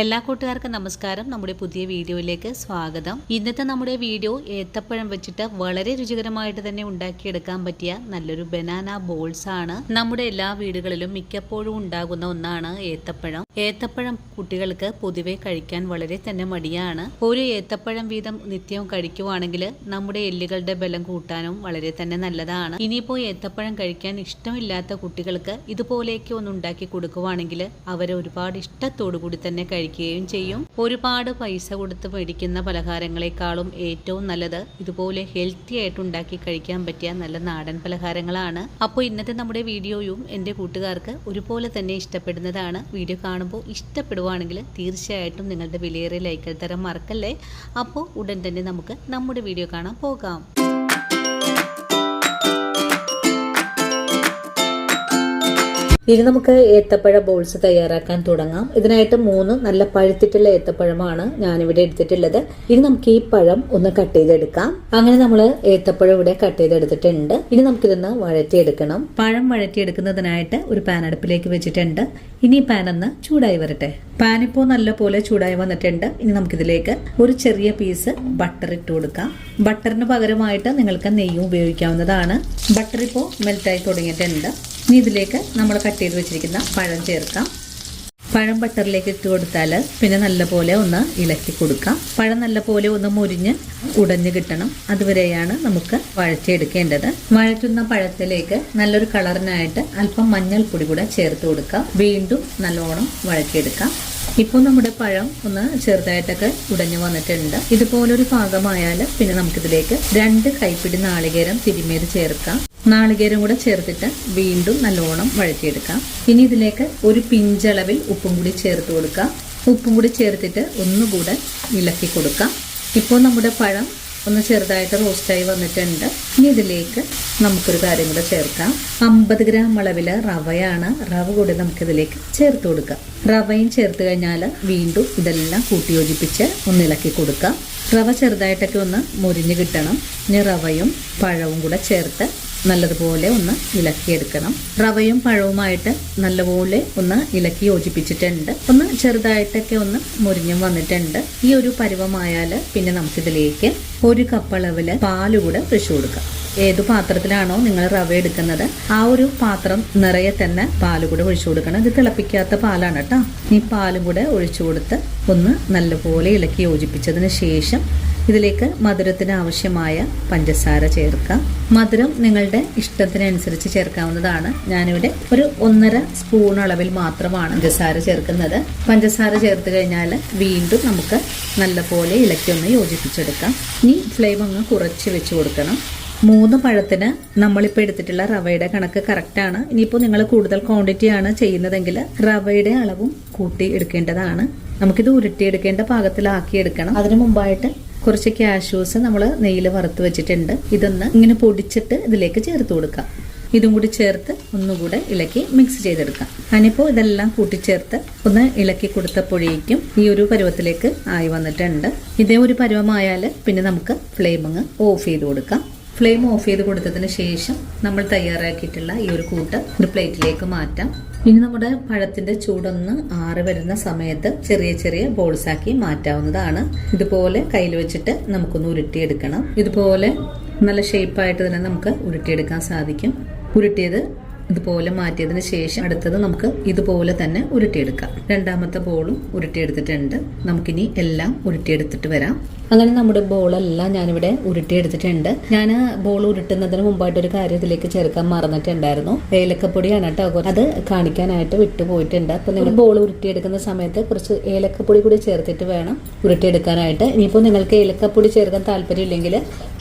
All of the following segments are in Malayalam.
എല്ലാ കൂട്ടുകാർക്കും നമസ്കാരം. നമ്മുടെ പുതിയ വീഡിയോയിലേക്ക് സ്വാഗതം. ഇന്നത്തെ നമ്മുടെ വീഡിയോ ഏത്തപ്പഴം വെച്ചിട്ട് വളരെ രുചികരമായിട്ട് തന്നെ ഉണ്ടാക്കിയെടുക്കാൻ പറ്റിയ നല്ലൊരു ബനാന ബോൾസ് ആണ്. നമ്മുടെ എല്ലാ വീടുകളിലും മിക്കപ്പോഴും ഉണ്ടാകുന്ന ഒന്നാണ് ഏത്തപ്പഴം. ഏത്തപ്പഴം കുട്ടികൾക്ക് പൊതുവെ കഴിക്കാൻ വളരെ തന്നെ മടിയാണ്. ഒരു ഏത്തപ്പഴം വീതം നിത്യവും കഴിക്കുവാണെങ്കിൽ നമ്മുടെ എല്ലുകളുടെ ബലം കൂട്ടാനും വളരെ തന്നെ നല്ലതാണ്. ഇനിയിപ്പോൾ ഏത്തപ്പഴം കഴിക്കാൻ ഇഷ്ടമില്ലാത്ത കുട്ടികൾക്ക് ഇതുപോലെയൊക്കെ ഒന്ന് ഉണ്ടാക്കി കൊടുക്കുവാണെങ്കിൽ അവരെ ഒരുപാട് ഇഷ്ടത്തോടു കൂടി തന്നെ കഴിക്കുകയും ചെയ്യും. ഒരുപാട് പൈസ കൊടുത്ത് മേടിക്കുന്ന പലഹാരങ്ങളെക്കാളും ഏറ്റവും നല്ലത് ഇതുപോലെ ഹെൽത്തി ആയിട്ട് ഉണ്ടാക്കി കഴിക്കാൻ പറ്റിയ നല്ല നാടൻ പലഹാരങ്ങളാണ്. അപ്പോൾ ഇന്നത്തെ നമ്മുടെ വീഡിയോയും എൻ്റെ കൂട്ടുകാർക്ക് ഒരുപോലെ തന്നെ ഇഷ്ടപ്പെടുന്നതാണ്. വീഡിയോ കാണുമ്പോൾ ഇഷ്ടപ്പെടുവാണെങ്കിൽ തീർച്ചയായിട്ടും നിങ്ങളുടെ വിലയേറിയ ലൈക്ക് തരാൻ മറക്കല്ലേ. അപ്പോൾ ഉടൻ തന്നെ നമുക്ക് നമ്മുടെ വീഡിയോ കാണാൻ പോകാം. ഇനി നമുക്ക് ഏത്തപ്പഴ ബോൾസ് തയ്യാറാക്കാൻ തുടങ്ങാം. ഇതിനായിട്ട് 3 നല്ല പഴുത്തിട്ടുള്ള ഏത്തപ്പഴമാണ് ഞാനിവിടെ എടുത്തിട്ടുള്ളത്. ഇനി നമുക്ക് ഈ പഴം ഒന്ന് കട്ട് ചെയ്തെടുക്കാം. അങ്ങനെ നമ്മൾ ഏത്തപ്പഴം ഇവിടെ കട്ട് ചെയ്തെടുത്തിട്ടുണ്ട്. ഇനി നമുക്കിതൊന്ന് വഴറ്റിയെടുക്കണം. പഴം വഴറ്റിയെടുക്കുന്നതിനായിട്ട് ഒരു പാൻ അടുപ്പിലേക്ക് വെച്ചിട്ടുണ്ട്. ഇനി ഈ പാൻ ഒന്ന് ചൂടായി വരട്ടെ. പാൻ ഇപ്പോൾ നല്ല പോലെ ചൂടായി വന്നിട്ടുണ്ട്. ഇനി നമുക്കിതിലേക്ക് ഒരു ചെറിയ പീസ് ബട്ടർ ഇട്ട് കൊടുക്കാം. ബട്ടറിന് പകരമായിട്ട് നിങ്ങൾക്ക് നെയ്യും ഉപയോഗിക്കാവുന്നതാണ്. ബട്ടർ ഇപ്പോൾ മെൽറ്റായി തുടങ്ങിയിട്ടുണ്ട്. ഇനി ഇതിലേക്ക് നമ്മൾ കട്ട് ചെയ്ത് വെച്ചിരിക്കുന്ന പഴം ചേർക്കാം. പഴം ബട്ടറിലേക്ക് ഇട്ട് കൊടുത്താൽ പിന്നെ നല്ലപോലെ ഒന്ന് ഇളക്കി കൊടുക്കാം. പഴം നല്ലപോലെ ഒന്ന് മുരിഞ്ഞ് ഉടഞ്ഞു കിട്ടണം. അതുവരെയാണ് നമുക്ക് വഴറ്റിയെടുക്കേണ്ടത്. വഴറ്റുന്ന പഴത്തിലേക്ക് നല്ലൊരു കളറിനായിട്ട് അല്പം മഞ്ഞൾപ്പൊടി കൂടെ ചേർത്ത് കൊടുക്കാം. വീണ്ടും നല്ലോണം വഴറ്റിയെടുക്കാം. ഇപ്പോൾ നമ്മുടെ പഴം ഒന്ന് ചെറുതായിട്ടൊക്കെ ഉടഞ്ഞു വന്നിട്ടുണ്ട്. ഇതുപോലൊരു പാകമായാൽ പിന്നെ നമുക്കിതിലേക്ക് 2 കൈപ്പിടി നാളികേരം തിരുമിയത് ചേർക്കാം. നാളികേരം കൂടെ ചേർത്തിട്ട് വീണ്ടും നല്ലോണം വഴറ്റിയെടുക്കാം. ഇനി ഇതിലേക്ക് ഒരു പിഞ്ചളവിൽ ഉപ്പും കൂടി ചേർത്ത് കൊടുക്കാം. ഉപ്പും കൂടി ചേർത്തിട്ട് ഒന്നുകൂടെ ഇളക്കി കൊടുക്കാം. ഇപ്പോൾ നമ്മുടെ പഴം ഒന്ന് ചെറുതായിട്ട് റോസ്റ്റായി വന്നിട്ടുണ്ട്. ഇനി ഇതിലേക്ക് നമുക്കൊരു കാര്യം കൂടെ ചേർക്കാം. 50 ഗ്രാം അളവില് റവയാണ്. റവ കൂടി നമുക്കിതിലേക്ക് ചേർത്ത് കൊടുക്കാം. റവയും ചേർത്ത് കഴിഞ്ഞാൽ വീണ്ടും ഇതെല്ലാം കൂട്ടി യോജിപ്പിച്ച് ഒന്ന് ഇളക്കി കൊടുക്കാം. റവ ചെറുതായിട്ടൊക്കെ ഒന്ന് മുരിഞ്ഞ് കിട്ടണം. ഇനി റവയും പഴവും കൂടെ ചേർത്ത് നല്ലതുപോലെ ഒന്ന് ഇളക്കിയെടുക്കണം. റവയും പഴവുമായിട്ട് നല്ലപോലെ ഒന്ന് ഇളക്കി യോജിപ്പിച്ചിട്ടുണ്ട്. ഒന്ന് ചെറുതായിട്ടൊക്കെ ഒന്ന് മുരിഞ്ഞും വന്നിട്ടുണ്ട്. ഈ ഒരു പരുവമായാൽ പിന്നെ നമുക്കിതിലേക്ക് 1 കപ്പ് അളവില് പാലുകൂടെ ഒഴിച്ചു കൊടുക്കാം. ഏതു പാത്രത്തിലാണോ നിങ്ങൾ റവ എടുക്കുന്നത് ആ ഒരു പാത്രം നിറയെ തന്നെ പാലുകൂടെ ഒഴിച്ചു കൊടുക്കണം. ഇത് തിളപ്പിക്കാത്ത പാലാണ് കേട്ടോ. ഈ പാലും കൂടെ ഒഴിച്ചു കൊടുത്ത് ഒന്ന് നല്ലപോലെ ഇളക്കി യോജിപ്പിച്ചതിന് ശേഷം ഇതിലേക്ക് മധുരത്തിന് ആവശ്യമായ പഞ്ചസാര ചേർക്കാം. മധുരം നിങ്ങളുടെ ഇഷ്ടത്തിനനുസരിച്ച് ചേർക്കാവുന്നതാണ്. ഞാനിവിടെ ഒരു 1.5 സ്പൂൺ അളവിൽ മാത്രമാണ് പഞ്ചസാര ചേർക്കുന്നത്. പഞ്ചസാര ചേർത്ത് കഴിഞ്ഞാൽ വീണ്ടും നമുക്ക് നല്ലപോലെ ഇളക്കി ഒന്ന് യോജിപ്പിച്ചെടുക്കാം. ഇനി ഫ്ലെയിം അങ്ങ് കുറച്ച് വെച്ച് കൊടുക്കണം. 3 പഴത്തിന് നമ്മളിപ്പോൾ എടുത്തിട്ടുള്ള റവയുടെ കണക്ക് കറക്റ്റാണ്. ഇനിയിപ്പോൾ നിങ്ങൾ കൂടുതൽ ക്വാണ്ടിറ്റിയാണ് ചെയ്യുന്നതെങ്കിൽ റവയുടെ അളവും കൂട്ടി എടുക്കേണ്ടതാണ്. നമുക്കിത് ഉരുട്ടിയെടുക്കേണ്ട പാകത്തിലാക്കി എടുക്കണം. അതിനു മുമ്പായിട്ട് കുറച്ച് കാഷ്യൂസ് നമ്മൾ നെയ്യിൽ വറുത്ത് വെച്ചിട്ടുണ്ട്. ഇതൊന്ന് ഇങ്ങനെ പൊടിച്ചിട്ട് ഇതിലേക്ക് ചേർത്ത് കൊടുക്കാം. ഇതും കൂടി ചേർത്ത് ഒന്നുകൂടെ ഇളക്കി മിക്സ് ചെയ്തെടുക്കാം. അതിനിപ്പോൾ ഇതെല്ലാം കൂട്ടിച്ചേർത്ത് ഒന്ന് ഇളക്കി കൊടുത്തപ്പോഴേക്കും ഈ ഒരു പരുവത്തിലേക്ക് ആയി വന്നിട്ടുണ്ട്. ഇതേ ഒരു പരുവമായാൽ പിന്നെ നമുക്ക് ഫ്ലെയിം അങ്ങ് ഓഫ് ചെയ്ത് കൊടുക്കാം. ഫ്ലെയിം ഓഫ് ചെയ്ത് കൊടുത്തതിന് ശേഷം നമ്മൾ തയ്യാറാക്കിയിട്ടുള്ള ഈ ഒരു കൂട്ട് ഒരു പ്ലേറ്റിലേക്ക് മാറ്റാം. ഇനി നമ്മുടെ പഴത്തിന്റെ ചൂടൊന്ന് ആറി വരുന്ന സമയത്ത് ചെറിയ ചെറിയ ബോൾസ് ആക്കി മാറ്റാവുന്നതാണ്. ഇതുപോലെ കയ്യിൽ വെച്ചിട്ട് നമുക്കൊന്ന് ഉരുട്ടിയെടുക്കണം. ഇതുപോലെ നല്ല ഷേപ്പായിട്ട് തന്നെ നമുക്ക് ഉരുട്ടിയെടുക്കാൻ സാധിക്കും. ഉരുട്ടിയത് ഇതുപോലെ മാറ്റിയതിന് ശേഷം അടുത്തത് നമുക്ക് ഇതുപോലെ തന്നെ ഉരുട്ടിയെടുക്കാം. രണ്ടാമത്തെ ബോളും ഉരുട്ടിയെടുത്തിട്ടുണ്ട്. നമുക്കിനി എല്ലാം ഉരുട്ടിയെടുത്തിട്ട് വരാം. അങ്ങനെ നമ്മുടെ ബോളെല്ലാം ഞാനിവിടെ ഉരുട്ടിയെടുത്തിട്ടുണ്ട്. ഞാൻ ബോൾ ഉരുട്ടുന്നതിന് മുമ്പായിട്ട് ഒരു കാര്യം ഇതിലേക്ക് ചേർക്കാൻ മറന്നിട്ടുണ്ടായിരുന്നു. ഏലക്കപ്പൊടിയാണ് കേട്ടോ. അത് കാണിക്കാനായിട്ട് വിട്ടുപോയിട്ടുണ്ട്. അപ്പോൾ നിങ്ങൾ ബോൾ ഉരുട്ടിയെടുക്കുന്ന സമയത്ത് കുറച്ച് ഏലക്കപ്പൊടി കൂടി ചേർത്തിട്ട് വേണം ഉരുട്ടിയെടുക്കാനായിട്ട്. ഇനിയിപ്പോൾ നിങ്ങൾക്ക് ഏലക്കപ്പൊടി ചേർക്കാൻ താല്പര്യമില്ലെങ്കിൽ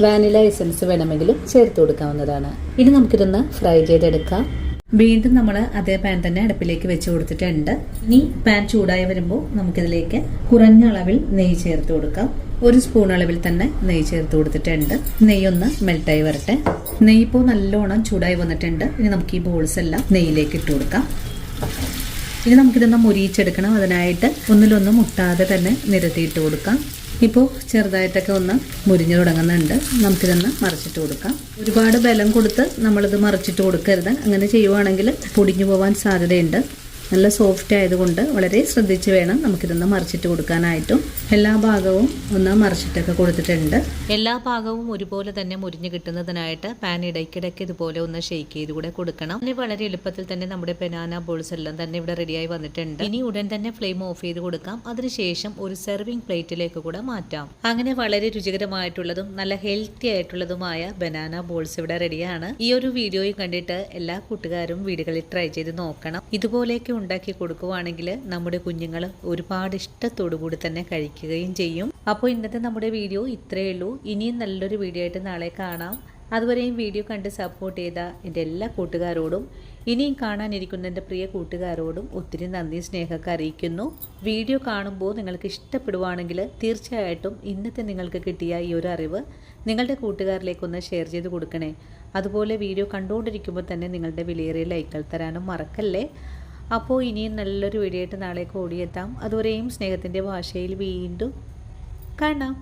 വാനില എസൻസ് വേണമെങ്കിലും ചേർത്ത് കൊടുക്കാവുന്നതാണ്. ഇനി നമുക്കിതൊന്ന് ഫ്രൈ ചെയ്തെടുക്കാം. വീണ്ടും നമ്മൾ അതേ പാൻ തന്നെ അടുപ്പിലേക്ക് വെച്ച് കൊടുത്തിട്ടുണ്ട്. ഇനി പാൻ ചൂടായി വരുമ്പോൾ നമുക്കിതിലേക്ക് കുറഞ്ഞ അളവിൽ നെയ്യ് ചേർത്ത് കൊടുക്കാം. 1 സ്പൂൺ അളവിൽ തന്നെ നെയ്യ് ചേർത്ത് കൊടുത്തിട്ടുണ്ട്. നെയ്യൊന്ന് മെൽറ്റായി വരട്ടെ. നെയ്യ് ഇപ്പോൾ നല്ലോണം ചൂടായി വന്നിട്ടുണ്ട്. ഇനി നമുക്ക് ഈ ബോൾസ് എല്ലാം നെയ്യിലേക്ക് ഇട്ട് കൊടുക്കാം. ഇനി നമുക്കിതൊന്ന് മുരിയിച്ചെടുക്കണം. അതിനായിട്ട് ഒന്നിലൊന്നും മുട്ടാതെ തന്നെ നിരത്തിയിട്ട് കൊടുക്കാം. ഇപ്പോൾ ചെറുതായിട്ടൊക്കെ ഒന്ന് മുരിഞ്ഞു തുടങ്ങുന്നുണ്ട്. നമുക്കിതൊന്ന് മറിച്ചിട്ട് കൊടുക്കാം. ഒരുപാട് ബലം കൊടുത്ത് നമ്മളിത് മറിച്ചിട്ട് കൊടുക്കരുത്. അങ്ങനെ ചെയ്യുവാണെങ്കിൽ പൊടിഞ്ഞു പോകാൻ സാധ്യതയുണ്ട്. നല്ല സോഫ്റ്റ് ആയതുകൊണ്ട് വളരെ ശ്രദ്ധിച്ച് വേണം നമുക്കിതൊന്ന് മറിച്ചിട്ട് കൊടുക്കാനായിട്ടും. എല്ലാ ഭാഗവും ഒന്ന് മറിച്ചിട്ടൊക്കെ കൊടുത്തിട്ടുണ്ട്. എല്ലാ ഭാഗവും ഒരുപോലെ തന്നെ മുരിഞ്ഞ് കിട്ടുന്നതിനായിട്ട് പാൻ ഇടയ്ക്കിടയ്ക്ക് ഇതുപോലെ ഒന്ന് ഷെയ്ക്ക് ചെയ്ത് കൂടെ കൊടുക്കണം. ഇനി വളരെ എളുപ്പത്തിൽ തന്നെ നമ്മുടെ ബനാന ബോൾസ് എല്ലാം തന്നെ ഇവിടെ റെഡിയായി വന്നിട്ടുണ്ട്. ഇനി ഉടൻ തന്നെ ഫ്ലെയിം ഓഫ് ചെയ്ത് കൊടുക്കാം. അതിനുശേഷം ഒരു സെർവിങ് പ്ലേറ്റിലേക്ക് കൂടെ മാറ്റാം. അങ്ങനെ വളരെ രുചികരമായിട്ടുള്ളതും നല്ല ഹെൽത്തി ആയിട്ടുള്ളതുമായ ബനാന ബോൾസ് ഇവിടെ റെഡിയാണ്. ഈ ഒരു വീഡിയോയും കണ്ടിട്ട് എല്ലാ കൂട്ടുകാരും വീടുകളിൽ ട്രൈ ചെയ്ത് നോക്കണം. ഇതുപോലെയൊക്കെ ഉണ്ടാക്കി കൊടുക്കുവാണെങ്കിൽ നമ്മുടെ കുഞ്ഞുങ്ങൾ ഒരുപാട് ഇഷ്ടത്തോടു കൂടി തന്നെ കഴിക്കുകയും ചെയ്യും. അപ്പോൾ ഇന്നത്തെ നമ്മുടെ വീഡിയോ ഇത്രയേ ഉള്ളൂ. ഇനിയും നല്ലൊരു വീഡിയോ ആയിട്ട് നാളെ കാണാം. അതുവരെയും വീഡിയോ കണ്ട് സപ്പോർട്ട് ചെയ്ത എൻ്റെ എല്ലാ കൂട്ടുകാരോടും ഇനിയും കാണാനിരിക്കുന്ന എൻ്റെ പ്രിയ കൂട്ടുകാരോടും ഒത്തിരി നന്ദി സ്നേഹമൊക്കെ അറിയിക്കുന്നു. വീഡിയോ കാണുമ്പോൾ നിങ്ങൾക്ക് ഇഷ്ടപ്പെടുവാണെങ്കിൽ തീർച്ചയായിട്ടും ഇന്നത്തെ നിങ്ങൾക്ക് കിട്ടിയ ഈ ഒരു അറിവ് നിങ്ങളുടെ കൂട്ടുകാരിലേക്കൊന്ന് ഷെയർ ചെയ്ത് കൊടുക്കണേ. അതുപോലെ വീഡിയോ കണ്ടുകൊണ്ടിരിക്കുമ്പോൾ തന്നെ നിങ്ങളുടെ വിലയേറിയ ലൈക്കുകൾ തരാനും മറക്കല്ലേ. അപ്പോൾ ഇനിയും നല്ലൊരു വീഡിയോ ആയിട്ട് നാളേക്ക് ഓടിയെത്താം. അതുവരെയും സ്നേഹത്തിൻ്റെ ഭാഷയിൽ വീണ്ടും കാണാം.